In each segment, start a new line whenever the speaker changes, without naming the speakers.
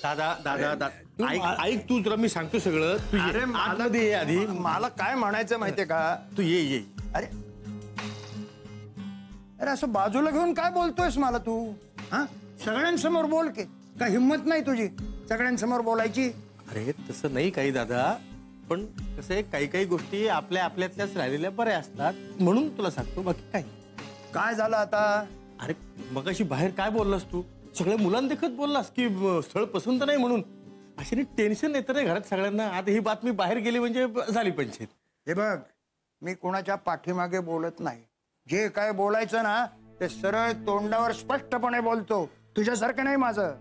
दादा दादा दादा ऐक तू जरा मी सांगतो सगळं. तू
अरे मला
दे आधी.
मला काय म्हणायचं माहितीये का?
तू ये.
अरे अरे असं बाजूला घेऊन काय बोलतोयस मला तू? हा, सगळ्यांसमोर बोल की. काय हिंमत नाही तुझी सगळ्यांसमोर बोलायची?
अरे तसं नाही काही दादा, पण कसं आहे काही काही गोष्टी आपल्यातल्याच राहिलेल्या बऱ्या असतात म्हणून तुला सांगतो. बाकी काय
काय झालं आता?
अरे मगाशी बाहेर काय बोललास तू? सगळ्या मुलांदेखत बोललास की स्थळ पसंत नाही म्हणून. अशी टेन्शन येतं रे घरात सगळ्यांना. आता ही बातमी बाहेर गेली म्हणजे झाली पंचायत.
हे बघ, मी कोणाच्या पाठीमागे बोलत नाही. जे काय बोलायचं ना ते सरळ तोंडावर स्पष्टपणे बोलतो. तुझ्यासारखं नाही माझं.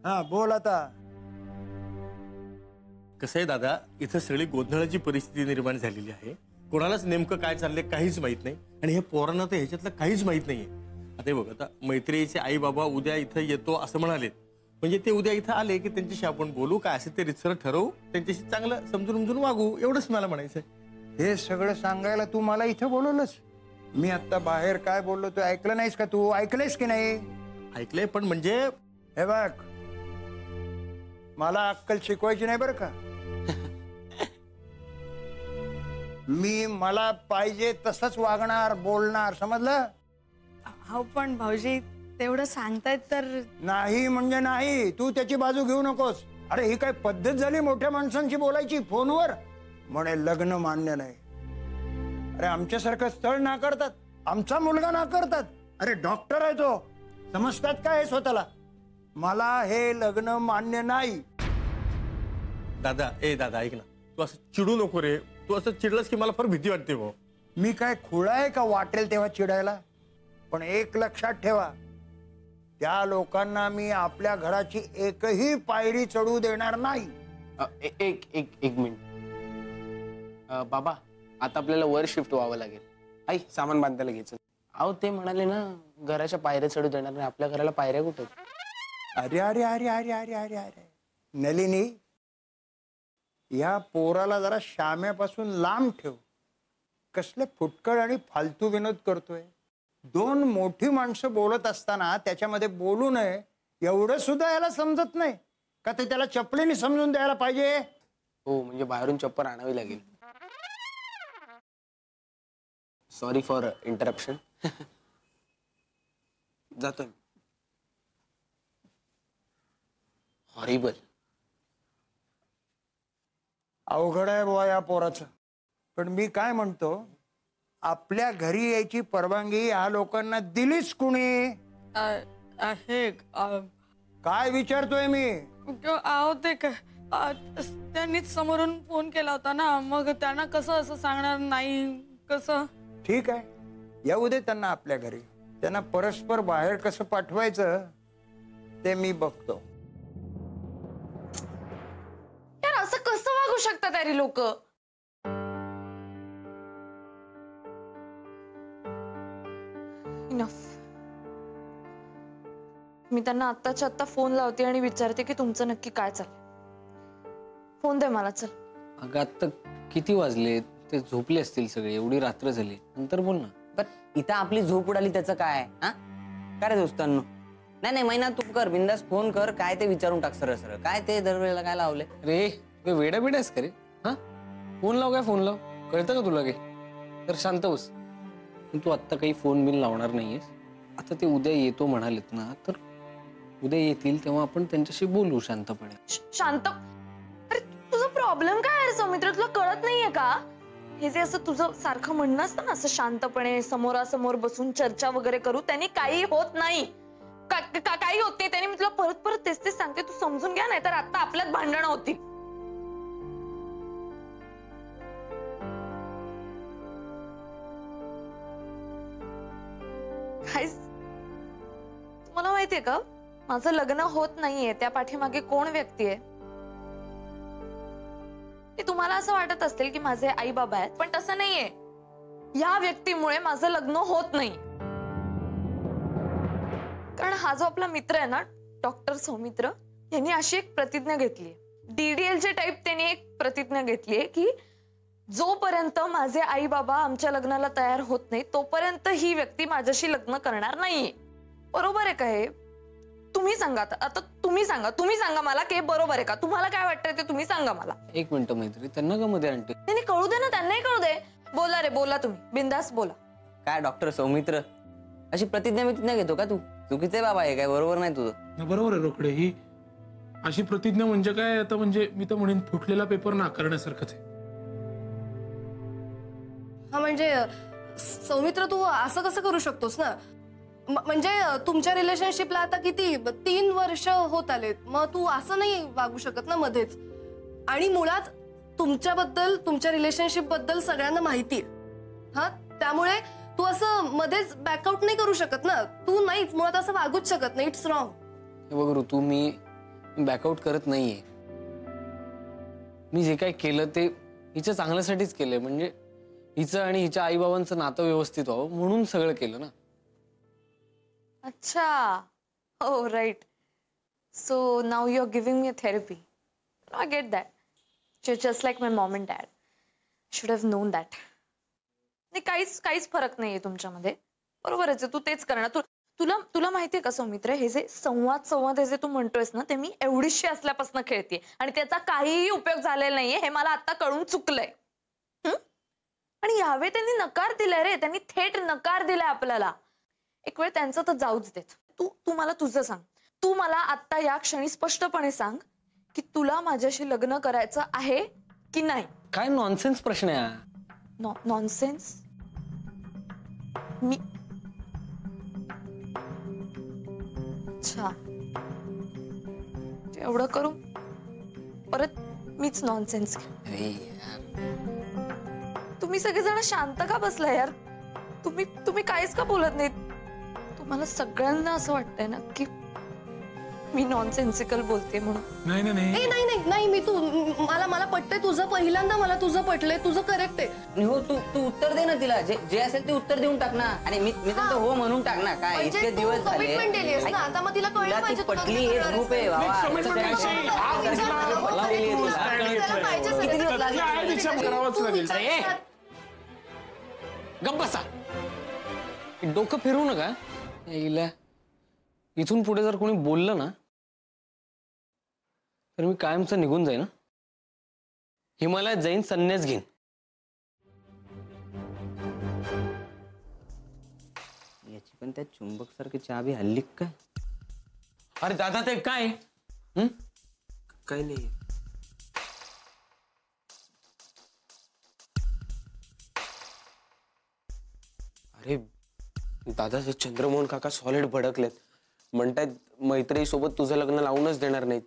हा बोल आता.
कसं आहे दादा, इथं सगळी गोंधळाची परिस्थिती निर्माण झालेली आहे. कोणालाच नेमकं काय चाललंय काहीच माहित नाही आणि हे पोरांना तर ह्याच्यातलं काहीच माहित नाहीये. आता बघ, आता मैत्रिणीचे आई बाबा उद्या इथं येतो असं म्हणालेत, म्हणजे ते उद्या इथं आले की त्यांच्याशी आपण बोलू, काय असेल ते रितसर ठरवू, त्यांच्याशी चांगलं समजून वागू, एवढंच मला म्हणायचंय.
हे सगळं सांगायला तू मला इथं बोलवलंस? मी आता बाहेर काय बोललो तू ऐकलं नाहीस का? तू ऐकलंयस की नाही?
ऐकलंय, पण म्हणजे
हे बघ, मला अक्कल शिकवायची नाही बरं का. मी मला पाहिजे तसंच वागणार, बोलणार, समजलं?
हो पण भाऊजी तेवढं सांगतायत तर.
नाही म्हणजे नाही. तू त्याची बाजू घेऊ नकोस. अरे ही काय पद्धत झाली मोठ्या माणसांची बोलायची फोनवर? म्हणे लग्न मान्य नाही. अरे आमच्यासारखं स्थळ नाकारतात, आमचा मुलगा नाकारतात. अरे डॉक्टर आहे तो, समजतात काय स्वतःला? मला हे लग्न मान्य नाही.
दादा दादा ऐक ना, तू असं चिडू नको रे. तू असं चिडलास की मला फार भीती वाटते भाऊ.
मी काय खुळा आहे का वाटेल तेव्हा चिडायला? पण एक लक्षात ठेवा, त्या लोकांना मी आपल्या घराची एकही पायरी चढू देणार नाही.
एक मिनिट बाबा, आता आपल्याला वर शिफ्ट व्हावं लागेल. आई सामान बांधायला घ्यायचं. अहो ते म्हणाले ना घराच्या पायऱ्या चढू देणार नाही. आपल्या घराला पायऱ्या कुठे?
अरे अरे अरे अरे अरे अरे अरे नलिनी, या पोराला जरा श्याम्यापासून लांब ठेव. कसले फुटकळ आणि फालतू विनोद करतोय. दोन मोठी माणसं बोलत असताना त्याच्यामध्ये बोलू नये एवढं सुद्धा याला समजत नाही का? ते त्याला चपलीने समजून द्यायला पाहिजे.
हो, म्हणजे बाहेरून चप्पल आणावी लागेल. Sorry for interruption. जातोय. हॉरिबल.
अवघड आहे बुवा या पोराचं. पण मी काय म्हणतो, आपल्या घरी यायची परवानगी या लोकांना दिलीच कुणी? काय विचारतोय मी?
आहो ते त्यांनीच समोरून फोन केला होता ना, मग त्यांना कसं असं सांगणार नाही कसं?
ठीक आहे, येऊ दे त्यांना आपल्या घरी. त्यांना परस्पर बाहेर कसं पाठवायचं ते मी बघतो.
यार असं कसं वागू शकतात अरे लोक? इनफ. मी त्यांना आत्ताच्या आत्ता फोन लावते आणि विचारते की तुमचं नक्की काय चाललंय. फोन दे मला, चल.
अगं आता किती वाजले? ते झोपले असतील सगळे, एवढी रात्र झाली. नंतर बोल ना.
पण इथं आपली झोप उडाली त्याचं काय? हा काय रे दोस्तांनो? नाही महिना तू कर, बिंदास फोन कर. काय ते विचारून टाक सरळ सरळ. काय ते दरवेळेला काय लावले
रे? वेडा बिडास का रे? हा फोन लाव, काय फोन लाव, कळतं का तुला काही? तर शांत बस. तू आत्ता काही फोन बिन लावणार नाहीयेस. आता ते उद्या येतो म्हणालेत ना, तर उद्या येतील तेव्हा आपण त्यांच्याशी बोलू शांतपणे.
शांत? अरे तुझा प्रॉब्लेम काय आहे सौमित्र? तुला कळत नाहीये का? हे जे असं तुझं सारखं म्हणणं असतं ना, असं शांतपणे समोरासमोर बसून चर्चा वगैरे करू, त्यांनी काही होत नाही. काही होत नाही त्यांनी. मी तुला परत परत तेच सांगते, तू समजून घ्या, नाही तर आता आपल्यात भांडणं होती. तुम्हाला माहितीये का, माझं लग्न होत नाहीये त्या पाठीमागे कोण व्यक्ती आहे? तुम्हाला असं वाटत असेल की माझे आई बाबा आहेत, पण तसं नाहीये. या व्यक्तीमुळे माझं लग्न होत नाही. कारण हा जो आपला मित्र आहे ना, डॉक्टर सौमित्र, यांनी अशी एक प्रतिज्ञा घेतली. DDLच्या टाईप त्यांनी एक प्रतिज्ञा घेतलीये की जोपर्यंत माझे आई बाबा आमच्या लग्नाला तयार होत नाही तोपर्यंत ही व्यक्ती माझ्याशी लग्न करणार नाहीये. बरोबर आहे का हे? तुम्ही सांगा आता तुम्ही सांगा मला की बरोबर आहे का? तुम्हाला काय वाटतंय ते तुम्ही सांगा मला.
एक मिनिट मैत्री, त्यांना का मध्ये आणते?
नाही कळू दे ना, त्यांनाही कळू दे. बोला रे, बोला तुम्ही, बिंदास बोला.
काय डॉक्टर सौमित्र, अशी प्रतिज्ञा घेतो का तू? चुकीचं आहे बाबा, हे काय बरोबर नाही तुझं.
बरोबर आहे रोकडे. ही अशी प्रतिज्ञा म्हणजे काय? आता म्हणजे मी तर म्हणेन फुटलेला पेपर नाकारण्यासारखंच आहे.
हा म्हणजे सौमित्र, तू असं कसं करू शकतोस ना? म्हणजे तुमच्या रिलेशनशिपला आता किती 3 वर्ष होत आलेत, मग तू असं नाही वागू शकत ना मध्येच. आणि मुळात तुमच्याबद्दल, तुमच्या रिलेशनशिप बद्दल सगळ्यांना माहिती आहे. हा, त्यामुळे तू असं मध्येच बॅकआउट नाही करू शकत ना. तू नाहीच, मुळात असं वागूच शकत नाही. It's wrong.
हे बघ ऋतू, मी बॅकआउट करत नाहीये. मी जे काय केलं ते हिच्या चांगल्यासाठीच केलंय. म्हणजे हिचं आणि हिच्या आईबाबांचं नातं व्यवस्थित व्हावं म्हणून सगळं केलं ना.
अच्छा, हो right. So now you are giving me a therapy. I get that. Just like my mom and dad. Should have known that. नाही, काहीच फरक नाहीये तुमच्यामध्ये. बरोबरच आहे, तू तेच करणार. तुला माहितीये का सौमित्र, हे जे संवाद हे जे तू म्हणतोयस ना, ते मी एवढीशी असल्यापासून खेळते आणि त्याचा काहीही उपयोग झालेला नाहीये, हे मला आता कळून चुकलंय. आणि यावेळी त्यांनी नकार दिलाय रे, त्यांनी थेट नकार दिलाय आपल्याला. एक वेळ त्यांचं तर जाऊच देत. तू मला तुझं सांग. तू मला आता या क्षणी स्पष्टपणे सांग की तुला माझ्याशी लग्न करायचं आहे की नाही?
काय नॉनसेन्स प्रश्न आहे.
नॉनसेन्स? मी अच्छा, एवढं करू परत मीच नॉनसेन्स. तुम्ही सगळेजण शांत का बसलाय यार? तुम्ही काहीच का बोलत नाहीत? तुम्हाला सगळ्यांना असं वाटतंय ना की मी नॉनसेन्सिकल बोलते म्हणून?
नाही, मी मला पटतंय तुझं. पहिल्यांदा मला तुझं पटलंय, तुझं करेक्ट आहे.
हो, तू उत्तर दे ना तिला. जे असेल ते उत्तर देऊन टाक ना. आणि मी तर हो म्हणून टाक ना. काय इतके दिवस झाले
आता मग तिला कळलं पाहिजे
पटली. हे ग्रुप आहे बाबा.
गप्प बसा, डोकं फिरवू नका. इथून पुढे जर कोणी बोललं ना तर मी कायमचं निघून जाईन. हिमालयात जाईन, संन्यास घेईन.
याची पण त्या चुंबक सारखी चाबी हल्ली काय?
अरे दादा, ते काय?
काही नाही. अरे दादा, ते चंद्रमोहन काका सॉलिड भडकलेत. म्हणतायत मैत्री सोबत तुझं लग्न लावूनच देणार नाहीत.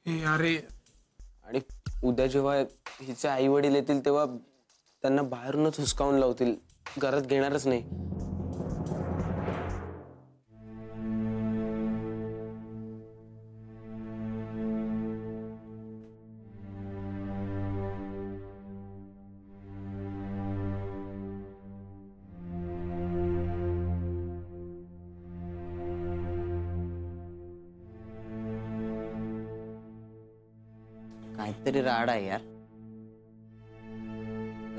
अरे,
आणि उद्या जेव्हा हिचे आई वडील येतील तेव्हा त्यांना बाहेरूनच हुसकावून लावतील, घरात घेणारच नाही.
काहीतरी राड आहे यार.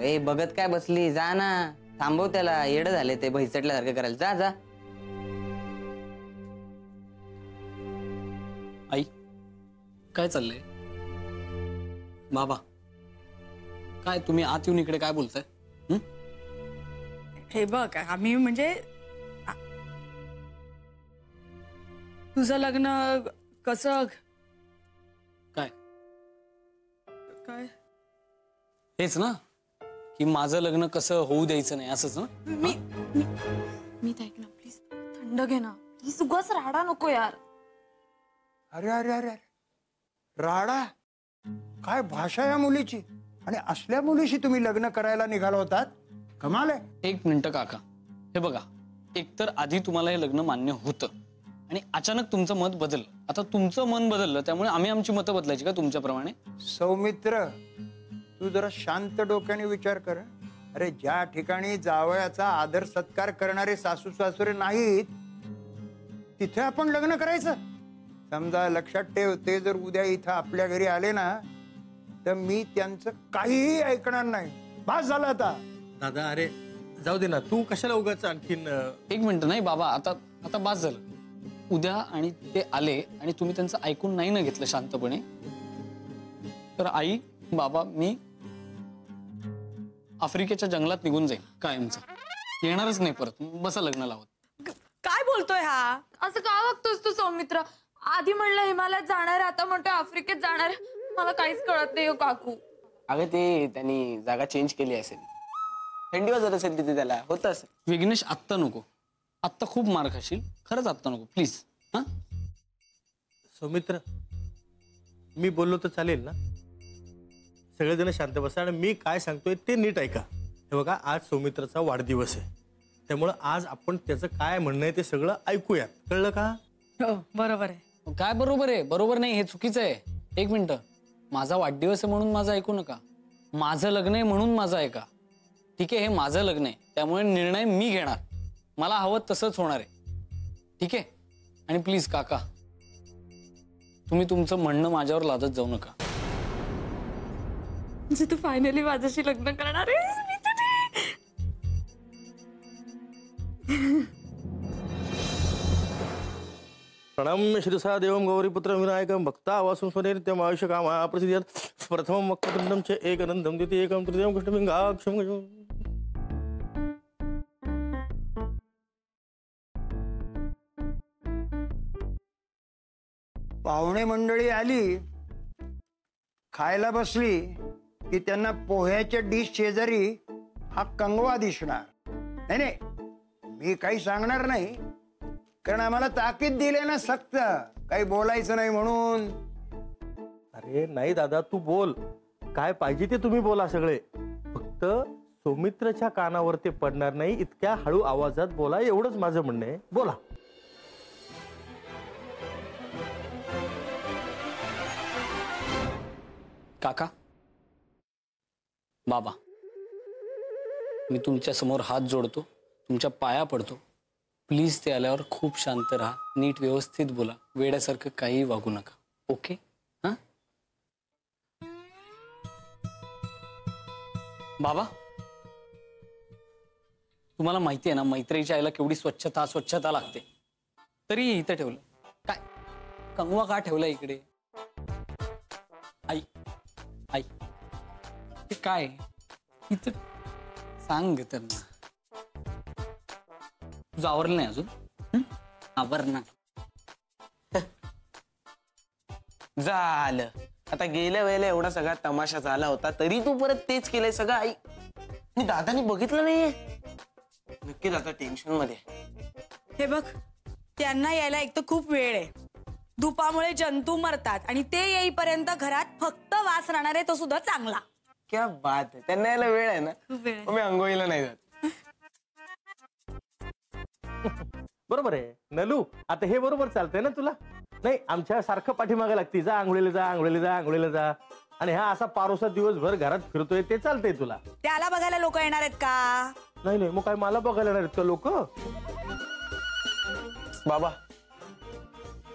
ए, बघत काय बसली? जा ना, थांबव त्याला. येडं झाले ते भैसटल्यासारखं करायला. जा.
आई, काय चाललंय? बाबा, काय तुम्ही आत येऊन इकडे काय बोलताय?
हे बघ, आम्ही म्हणजे तुझं लग्न कसं
काय
काय
हेच ना, की माझं लग्न कसं होऊ द्यायचं नाही, असंच ना?
मी ऐक ना प्लीज, थंड घे ना प्लीज. उगाच राडा नको यार.
अरे अरे अरे अरे, राडा? काय भाषा या मुलीची! आणि असल्या मुलीशी तुम्ही लग्न करायला निघाला होतात? कमाल आहे.
एक मिनिट काका, हे बघा, एकतर आधी तुम्हाला हे लग्न मान्य होतं आणि अचानक तुमचं मत बदललं. आता तुमचं मन बदललं, त्यामुळे आम्ही आमची मतं बदलायची का तुमच्याप्रमाणे?
सौमित्र, तू जरा शांत डोक्याने विचार कर. अरे, ज्या ठिकाणी जावयाचा आदर सत्कार करणारे सासू सासरे नाहीत तिथे आपण लग्न करायचं? समजा, लक्षात ठेव, ते जर उद्या इथं आपल्या घरी आले ना तर मी त्यांचं काहीही ऐकणार नाही. बस झालं आता.
दादा, अरे जाऊ दे ना, तू कशाला उगाच आणखीन
एक मिनिट. नाही बाबा, आता बास झालं. उद्या आणि ते आले आणि तुम्ही त्यांचं ऐकून नाही ना घेतलं शांतपणे, तर आई, बाबा, मी आफ्रिकेच्या जंगलात निघून जाईल कायमचं. येणारच नाही परत. बसा लग्न लावत.
काय बोलतोय हा? असं का वागतोस तू सौमित्र? आधी म्हणलं हिमालयात जाणार, आता म्हणतोय आफ्रिकेत जाणार. मला काहीच कळत नाही हो काकू.
अगं ते त्यांनी जागा चेंज केली असेल, थंडी वाजत असेल तिथे, त्याला होत असेल.
विघ्नेश, आत्ता नको. आत्ता खूप मार खाशील. खरंच आत्ता नको प्लीज. हा
सौमित्र, मी बोललो तर चालेल ना? सगळेजण शांत बसा आणि मी काय सांगतोय ते नीट ऐका. हे बघा, आज सौमित्राचा वाढदिवस आहे, त्यामुळं आज आपण त्याचं काय म्हणणं आहे ते सगळं ऐकूयात. कळलं का?
हो बरोबर आहे.
काय बरोबर आहे? बरोबर नाही, हे चुकीचं आहे. एक मिनिट. माझा वाढदिवस आहे म्हणून माझं ऐकू नका. माझं लग्न आहे म्हणून माझं ऐका. ठीक आहे, हे माझं लग्न आहे, त्यामुळे निर्णय मी घेणार. मला हवं तसंच होणार आहे. ठीक आहे? आणि प्लीज काका, तुम्ही तुमचं म्हणणं माझ्यावर लादत जाऊ नका.
म्हणजे तू फायनली माझ्याशी लग्न करणार आहेस? मी तुझी
प्रणम्य श्रीसा देवं गौरीपुत्र विनायकं भक्ता वासुं स्वनित्यं आयुष्य कामा प्रसिद्ध्यत् प्रथमं वक्रतुण्डं च एकदन्तं द्वितीयं तृतीयं कृष्णपिङ्गाक्षं गजं.
पाहुणे मंडळी आली, खायला बसली की त्यांना पोह्याच्या डिश शेजारी हा कंगवा दिसणार. नाही नाही, मी काही सांगणार नाही, कारण आम्हाला ताकीद दिले ना सक्त, काही बोलायचं नाही म्हणून.
अरे नाही दादा, तू बोल. काय पाहिजे ते तुम्ही बोला सगळे. फक्त सौमित्रच्या कानावर ते पडणार नाही इतक्या हळू आवाजात बोला, एवढंच माझं म्हणणं आहे. बोला.
काका, बाबा, मी तुमच्या समोर हात जोडतो, तुमच्या पाया पडतो. प्लीज ते आल्यावर खूप शांत राहा, नीट व्यवस्थित बोला, वेड्यासारखं काही वागू नका. ओके? हा बाबा, तुम्हाला माहिती आहे ना मैत्रीच्या आईला केवढी स्वच्छता लागते, तरी इथं ठेवलं. काय कंगवा का ठेवला इकडे? आई आई, ते काय इथं सांग तर ना. तुझं आवरलं नाही अजून? आवर ना.
झालं आता. गेल्या वेळेला एवढा सगळा तमाशा झाला होता, तरी तू परत तेच केलंय सगळं. आई, मी दादानी बघितलं नाहीये. नक्कीच आता टेन्शन मध्ये.
हे बघ, त्यांना यायला एक तर खूप वेळ आहे. धुपामुळे जंतू मरतात आणि ते येईपर्यंत घरात फक्त वास राहणार आहे, तो सुद्धा चांगला.
क्या बात आहे. त्यांना यायला वेळ आहे ना. मी अंघोळीला नाही जात.
बरोबर आहे नलू, आता हे बरोबर चालतंय ना तुला? नाही, आमच्या सारखं पाठीमागे लागते, जा आंघोळीला जा, आंघोळीला जा, आंघोळीला जा. आणि हा असा पारोसा दिवसभर घरात फिरतोय, ते चालतंय तुला?
त्याला बघायला लोक येणार आहेत का?
नाही नाही, मग काय मला बघायला येणार आहेत का लोक?
बाबा,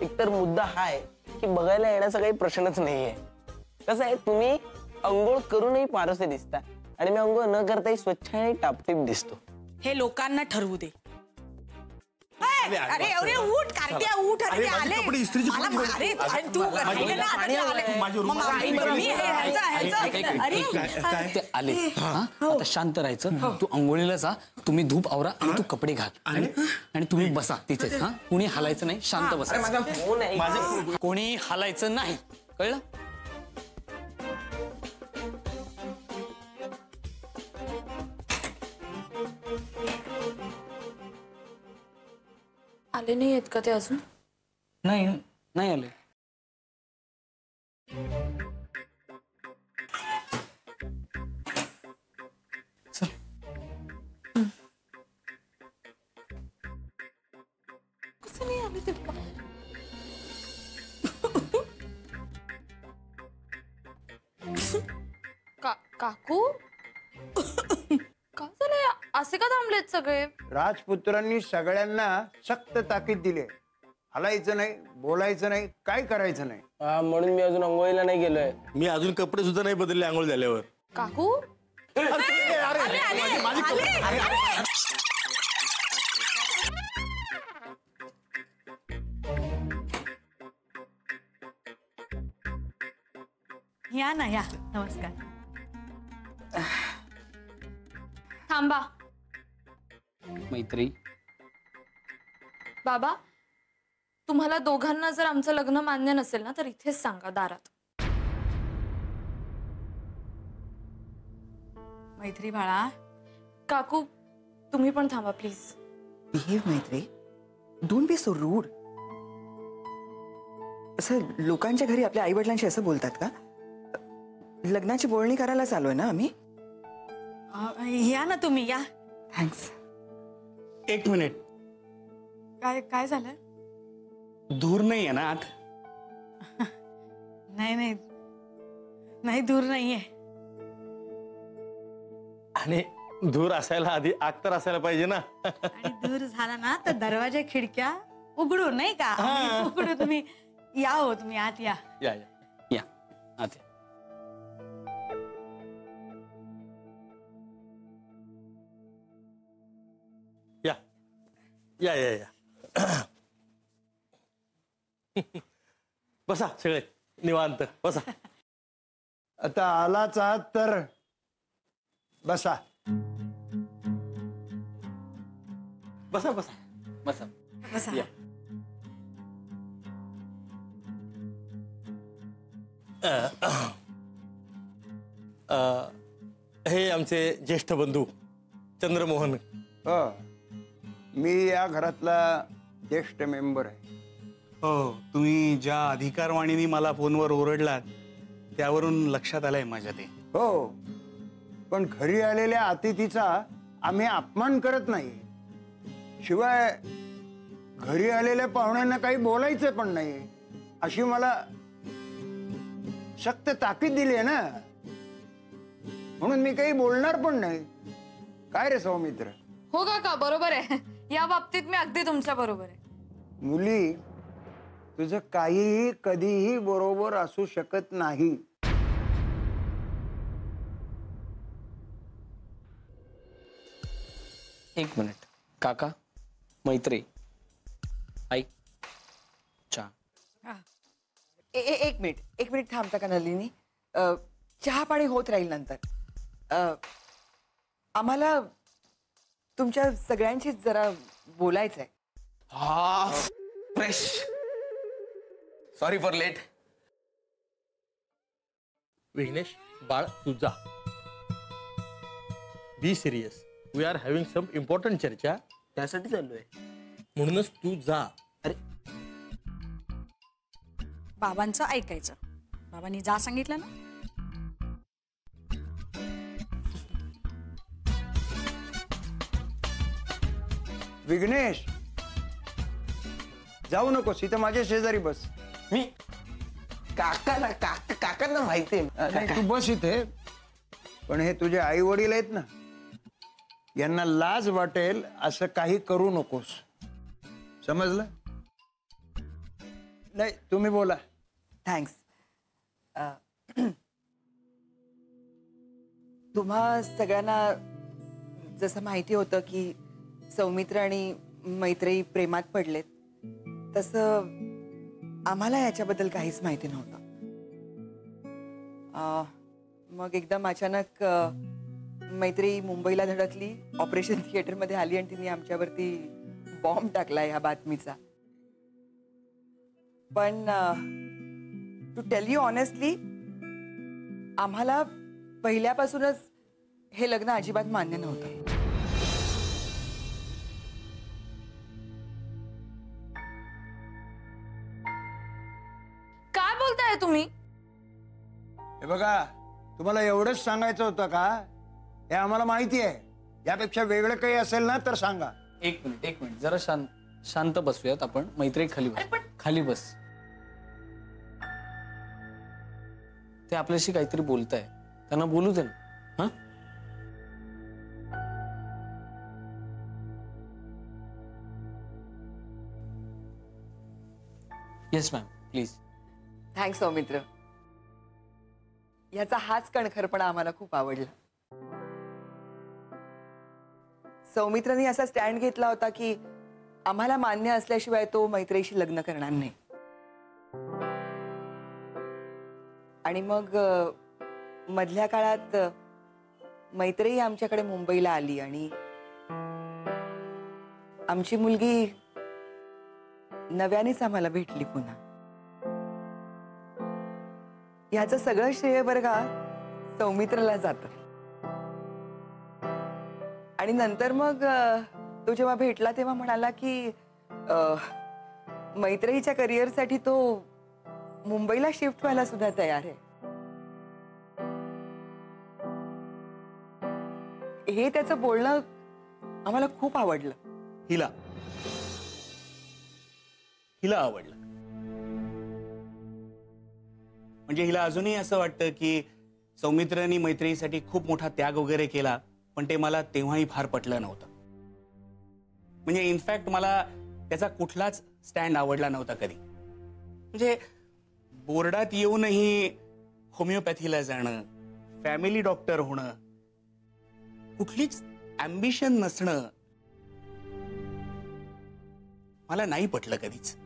एकतर मुद्दा हा आहे की बघायला येण्याचा काही प्रश्नच नाहीये. कसं आहे, तुम्ही अंघोळ करूनही पारोसे दिसता आणि मी अंघोळ न करताही स्वच्छ आणि टापटीप दिसतो.
हे लोकांना ठरवू दे. अरे अरे उठ कार्तिया, उठ. अरे आले मला. अरे तू राहिलं ना, आता ते आले. मग आई बरोबर
ते आले. आता शांत राहायचं. तू अंघोळीला जा, तुम्ही धूप आवरा आणि तू कपडे घाल आणि तुम्ही बसा तिथेच. हा, कुणी हलायचं नाही, शांत बसा.
माझा फोन आहे.
कोणी हलायचं नाही, कळलं?
आले नाही आहेत का ते अजून?
नाही नाही आले.
कसं नाही आले ते? काकू का झालंय? असे का थांबलेत सगळे?
राजपुत्रांनी सगळ्यांना सक्त ताकीद दिली, हलायचं नाही, बोलायचं नाही, काय करायचं नाही.
म्हणून मी अजून अंघोळीला नाही गेलोय.
मी अजून कपडे सुद्धा नाही बदलले आंघोळ झाल्यावर.
काकू
या ना या. नमस्कार.
थांबा
मैत्री,
बाबा, तुम्हाला दोघांना जर आमचं लग्न मान्य नसेल ना तर इथेच सांगा दारात.
मैत्री बाळा,
काकू तुम्ही पण थांबा प्लीज.
बिहेव मैत्री, डोंट बी सो रूड. असं लोकांच्या घरी आपल्या आई वडिलांशी असं बोलतात का? लग्नाची बोलणी करायला चालूय ना आम्ही.
या ना तुम्ही या.
थँक्स.
एक मिनिट,
काय काय झालं?
दूर नाही आहे ना आत?
नाही नाही नाही, दूर नाहीये.
आणि दूर असायला आधी आग तर असायला पाहिजे ना.
आणि दूर झाला ना तर दरवाजा खिडक्या उघडू नाही का? उघडू. तुम्ही या हो, तुम्ही आत या.
या या
या आत या.
या या या या. बसा सगळे निवांत बसा.
आता आलाच आहात तर बसा.
बसा बसा
बसा.
बसा.
या. हे आमचे ज्येष्ठ बंधू चंद्रमोहन.
हो, मी या घरातला ज्येष्ठ मेंबर आहे.
हो, तुम्ही ज्या अधिकारवाणीने मला फोनवर ओरडलात त्यावरून लक्षात आलंय माझ्या ते.
हो, पण घरी आलेल्या अतिथीचा आम्ही अपमान करत नाही. शिवाय घरी आलेल्या पाहुण्यांना काही बोलायचं पण नाही अशी मला सक्त ताकीद दिली आहे ना, म्हणून मी काही बोलणार पण नाही. काय रे सौमित्र?
हो काका, बरोबर आहे. या बाबतीत मी अगदी तुमच्या बरोबर आहे.
मुली, तुझं काहीही कधीही बरोबर असू शकत नाही.
एक मिनिट. काका, मैत्री, आई, चहा.
एक मिनिट थांबता का नलिनी? चहा पाणी होत राहील नंतर. आम्हाला तुमच्या सगळ्यांशी जरा बोलायचंय.
हा, fresh. Sorry for late.
Vighnesh, बाळ तू जा. Be serious. We are having some important चर्चा.
त्यासाठी चाललोय.
म्हणूनच तू जा.
बाबांचं ऐकायचं. बाबांनी जा सांगितलं ना.
विघ्नेश, जाऊ नकोस, इथं माझ्या शेजारी बस.
मी काकांना माहिती
नाही, तू बस इथे. पण हे तुझे आई वडील आहेत ना, यांना लाज वाटेल असं काही करू नकोस, समजलं? नाही, तुम्ही बोला.
थँक्स. तुम्हा सगळ्यांना जसं माहिती होतं की सौमित्र आणि मैत्री प्रेमात पडलेत, तसं आम्हाला याच्याबद्दल काहीच माहिती नव्हतं. मग एकदम अचानक मैत्री मुंबईला धडकली, ऑपरेशन थिएटरमध्ये आली आणि तिने आमच्यावरती बॉम्ब टाकला ह्या बातमीचा. पण टू टेल यू ऑनेस्टली, आम्हाला पहिल्यापासूनच हे लग्न अजिबात मान्य नव्हतं.
काय बोलताय तुम्ही?
हे बघा, तुम्हाला एवढंच सांगायचं होतं का? हे आम्हाला माहिती आहे. यापेक्षा वेगळं काही असेल ना तर सांगा.
एक मिनिट जरा शांत बसूयात आपण. मैत्री खाली बस. खाली बस. ते आपल्याशी काहीतरी बोलताय, त्यांना बोलू दे ना. हा, yes ma'am, please.
Thanks Saumitra. याचा हाच कणखरपणा आम्हाला खूप आवडला. सौमित्राने असा स्टँड घेतला होता की आम्हाला मान्य असल्याशिवाय तो मैत्रीशी लग्न करणार नाही. आणि मग मधल्या काळात मैत्रेयी आमच्याकडे मुंबईला आली आणि आमची मुलगी नव्यानेच आम्हाला भेटली पुन्हा. ह्याचं सगळं श्रेय बरं का सौमित्रला जातं. आणि नंतर मग तो जेव्हा भेटला तेव्हा म्हणाला की मैत्रेयीच्या करिअरसाठी तो मुंबईला शिफ्ट व्हायला सुद्धा तयार आहे. हे त्याचं बोलणं आम्हाला खूप आवडलं.
हिला आवडलं. म्हणजे हिला अजूनही असं वाटतं की सौमित्रनी मैत्रिणीसाठी खूप मोठा त्याग वगैरे केला, पण ते मला तेव्हाही फार पटलं नव्हतं. म्हणजे इनफॅक्ट मला त्याचा कुठलाच स्टँड आवडला नव्हता कधी. म्हणजे बोर्डात येऊनही होमिओपॅथीला जाणं, फॅमिली डॉक्टर होणं, कुठलीच ॲम्बिशन नसणं मला नाही पटलं कधीच.